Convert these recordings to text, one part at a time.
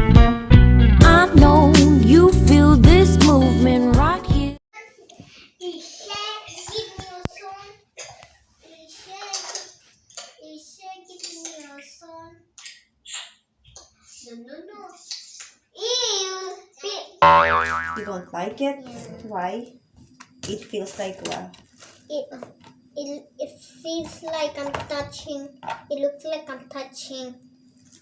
I know you feel this movement right here. Isha, give me your son. Isha, give me your son. No. Ew. You don't like it? Yeah. Why? It feels like what? It feels like I'm touching. It looks like I'm touching.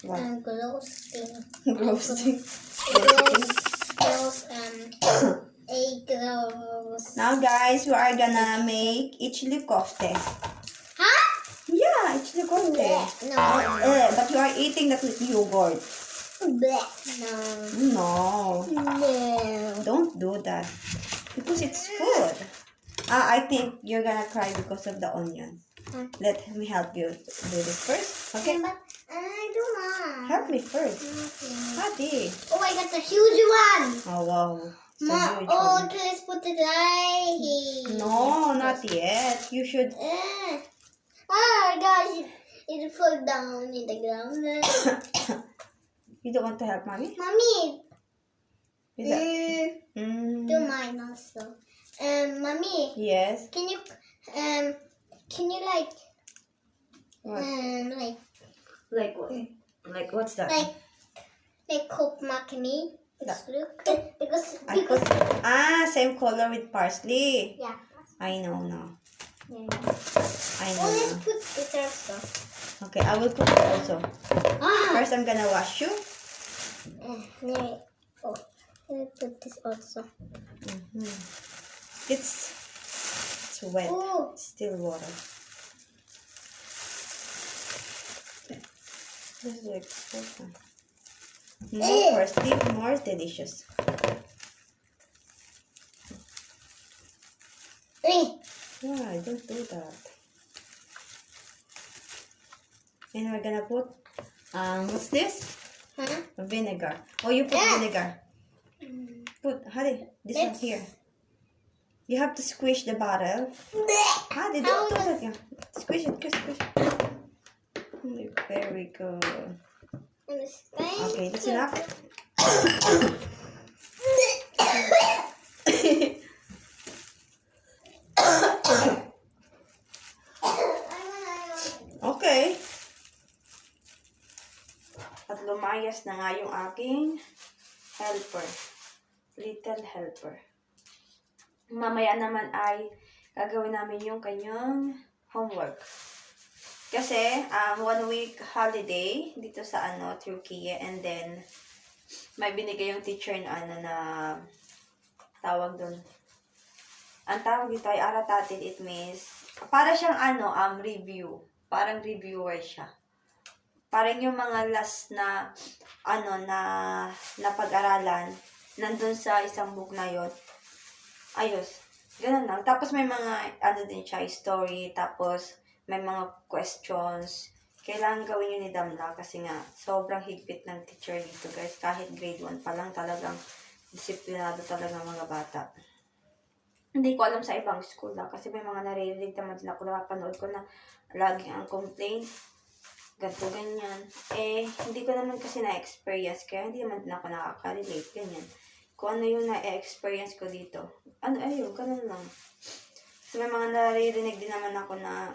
What? Gross thing. Grossing. Gross. A gross. Now guys, we are gonna make ichli kofte. Huh? Yeah, ichli kofte. No. But you are eating that with yogurt. Blech. No. No. Don't do that. Because it's food. I think you're gonna cry because of the onion. Let me help you do this first. Okay? But I don't want. Help me first. Okay. Hadi. Oh, I got the huge one. Oh wow. So huge Oh, one. okay, let's put it right here. No, not yet. You should. Oh my gosh, it fell down in the ground. You don't want to help mommy? Mommy, Is that? do mine also. Mommy, Yes. can you like What? like Like what? Like what's that? like cook makini? That- Look, because I put same color with parsley. yeah. I know now. Yeah. I Oh, let's know put it also. now. Okay, I will put it also. Ah. First, I'm gonna wash you. Yeah. Oh, let me put this also. It's wet. Oh. Still water. This is like so more parsley, more delicious. Yeah, don't do that. And we're gonna put what's this? Huh? Vinegar. Oh, you put Yeah. vinegar. Put, Hadi, this one here. You have to squish the bottle. Hadi, don't do that. Yeah. Squish it, squish it. Very good. Okay, that's enough. Okay. At lumayas na nga yung aking helper. Little helper. Mamaya naman ay gagawin namin yung kanyang homework. Kasi 1 week holiday dito sa Turkey, and then may binigay yung teacher na tawag doon. Ang tawag dito ay aratatin. It means para siyang review. Parang reviewer siya. Parang yung mga last na na pag-aralan nandun sa isang book na yon. Ayos. Ganun lang. Tapos may mga din siya, story, tapos may mga questions. Kailangan gawin yun ni Damla kasi nga sobrang higpit ng teacher dito, guys. Kahit grade 1 pa lang, talagang disiplinado talaga mga bata. Hindi ko alam sa ibang school lang kasi may mga naririnig naman din ako, napapanood ko na lagi ang complaint, ganito, ganyan. Hindi ko naman kasi na-experience, kaya hindi naman din ako nakaka-relate, ganyan. Kung ano yung na-experience ko dito. Ganun lang. So, may mga naririnig din naman ako na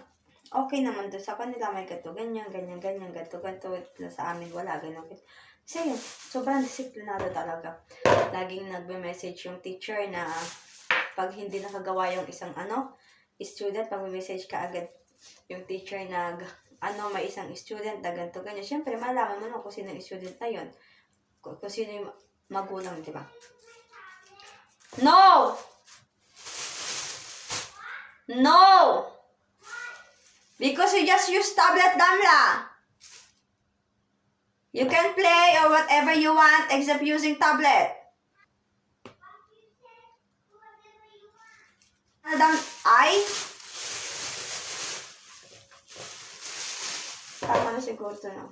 okay naman doon sa kanila, may ganito, ganyan, ganito, na sa amin, wala, ganun. Kasi yun, sobrang disiplinado talaga. Laging nagbe-message yung teacher na pag hindi nakagawa yung isang student, pag may-message ka agad yung teacher na may isang student na ganito, ganyan. Siyempre, malaman mo kung sino yung student na yun. Kung sino yung magulang, di ba? No! No! Because you just use tablet, Damla. You can play or whatever you want except using tablet. Tama na siguro ito, no?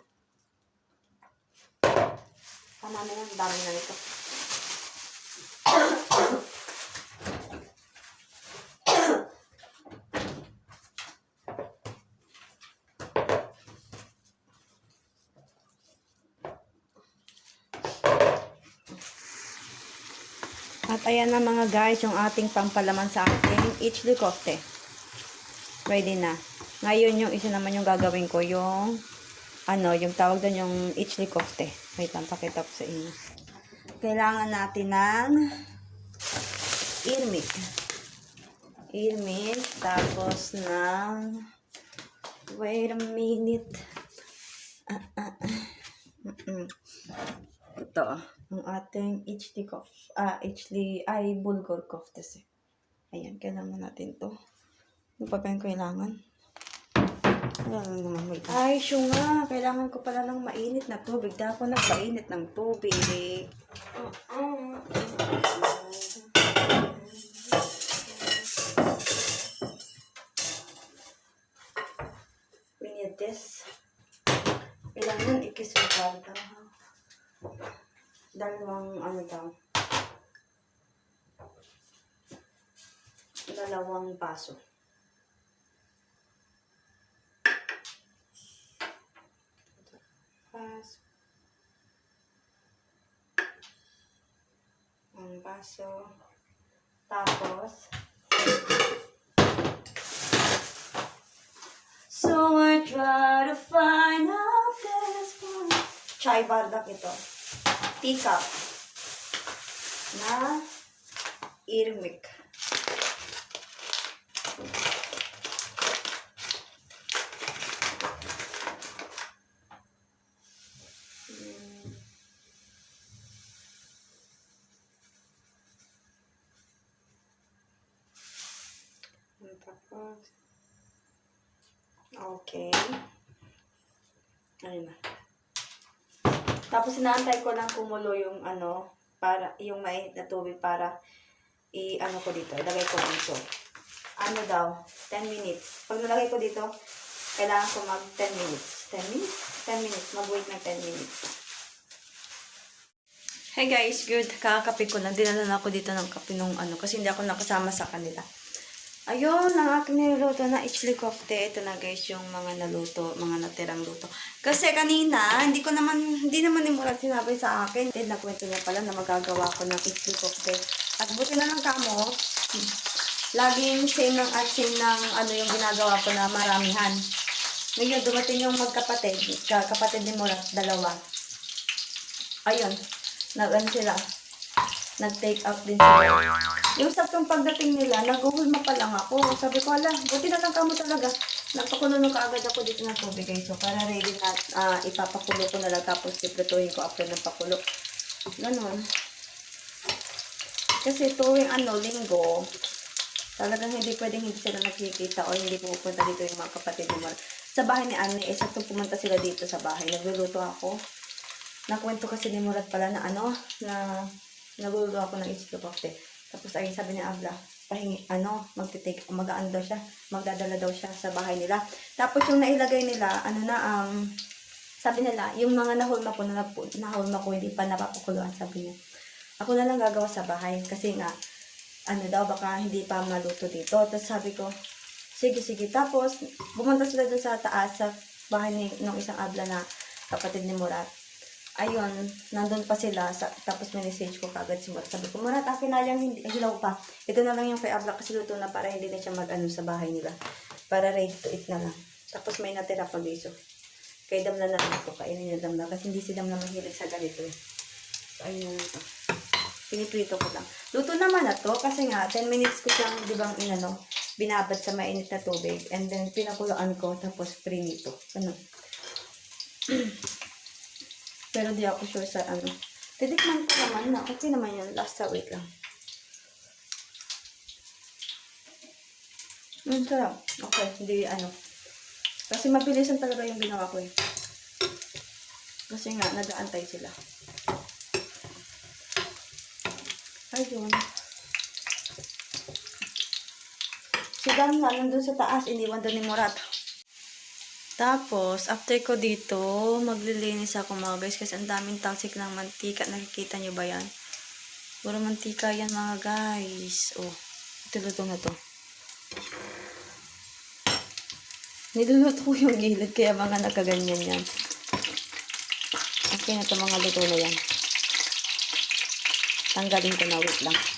Tama na yan, dami na ito. At ayan na mga guys, yung ating pampalaman sa ating ichli kofte. Ready na. Ngayon yung isa naman yung gagawin ko, yung yung tawag doon yung ichli kofte. Wait lang, pakita ko sa inyo. Kailangan natin ng irmik. Irmik, tapos ng wait a minute. Ito, ang ating bulgur koftes. Ayan, kailangan natin to. Ano pa ba yung kailangan? Ay, syunga. Kailangan ko pala ng mainit na tubig. Dahil ako nagpainit ng tubig. We need this. Kailangan ikisukal daw. Dalawang baso. Ang baso. Tapos, so I try to find out this one. Chai bardak ito. Teacup na irmik. Tapos, okay. Ayun na. Tapos, inaantay ko lang kumulo yung para, yung mainit na tubig para ko dito. Ilagay ko dito. 10 minutes. Pag nalagay ko dito, kailangan ko mag 10 minutes. 10 minutes? 10 minutes. Mag-wait ng 10 minutes. Hey guys, good. Kakakape ko na. Dinala na ako dito ng kape nung kasi hindi ako nakasama sa kanila. Ayun, ang aking niluto na ichli kofte. Ito na guys, yung mga naluto, mga natirang luto. Kasi kanina, hindi naman ni Murat sinabi sa akin. Nagkwento niya pala na magagawa ko ng ichli kofte. At buti na lang kamo, laging same ng yung ginagawa ko na maramihan. Ngayon, dumating yung kapatid ni Murat, dalawa. Ayun, sila. Nag-take out din sila. Yung saktong pagdating nila, nag-uhulma pa lang ako. Sabi ko, buti na lang kamo talaga. Nagpakulo kaagad ako dito ng tubig guys. So, para ready na, ipapakulo ko na lang. Tapos, iprituhin ko after ng pakulo. Ganon. Kasi tuwing linggo, talagang hindi pwedeng hindi sila nakikita o hindi pupunta dito yung mga kapatid ni Mar. Sa bahay ni Anne, saktong pumunta sila dito sa bahay. Nagluluto ako. Nakwento kasi ni Murat pala na nagluluto ako ng ichli kofte. Tapos ay sabi ni Abla, mag-aan daw siya, magdadala daw siya sa bahay nila. Tapos yung nailagay nila, sabi nila, yung mga nahulma ko, hindi pa napapakuluan, sabi niya. Ako na lang gagawa sa bahay, kasi nga, baka hindi pa maluto dito. Tapos sabi ko, sige. Tapos, bumunta sila dun sa taas, sa bahay ng isang Abla na kapatid ni Murat. Ayun, nandun pa sila. Tapos message ko kagad si Murat. Sabi ko, Murat, akin na lang, hilaw pa. Ito na lang yung kay Abla kasi luto na para hindi na siya sa bahay nila. Para ready to eat na lang. Tapos may natira pa guys. Kay Damla na lang ito. Kainin niya Damla. Kasi hindi si Damla mahilig sa ganito eh. So, ayun na ito. Piniprito ko lang. Luto naman na to. Kasi nga, 10 minutes ko siyang, binabad sa mainit na tubig. And then, pinakuloan ko. Tapos, prinito. Pero di ako sure sa Titikman ko naman na. Okay naman yun. Last wait lang. Sarap. Okay. Hindi Kasi mabilisan talaga yung ginawa ko eh. Kasi nga, nag-aantay sila. Ayun. Si Damla nandun sa taas. Iniwan doon ni Murat. Tapos, after ko dito, maglilinis ako mga guys kasi ang daming talsik ng mantika. Nakikita nyo ba yan? Puro mantika yan mga guys. Oh, ito luto na to. Niluluto ko yung gilid kaya mga nakaganyan yan. Okay na to mga luto na yan. Tanggalin ko na, wait lang.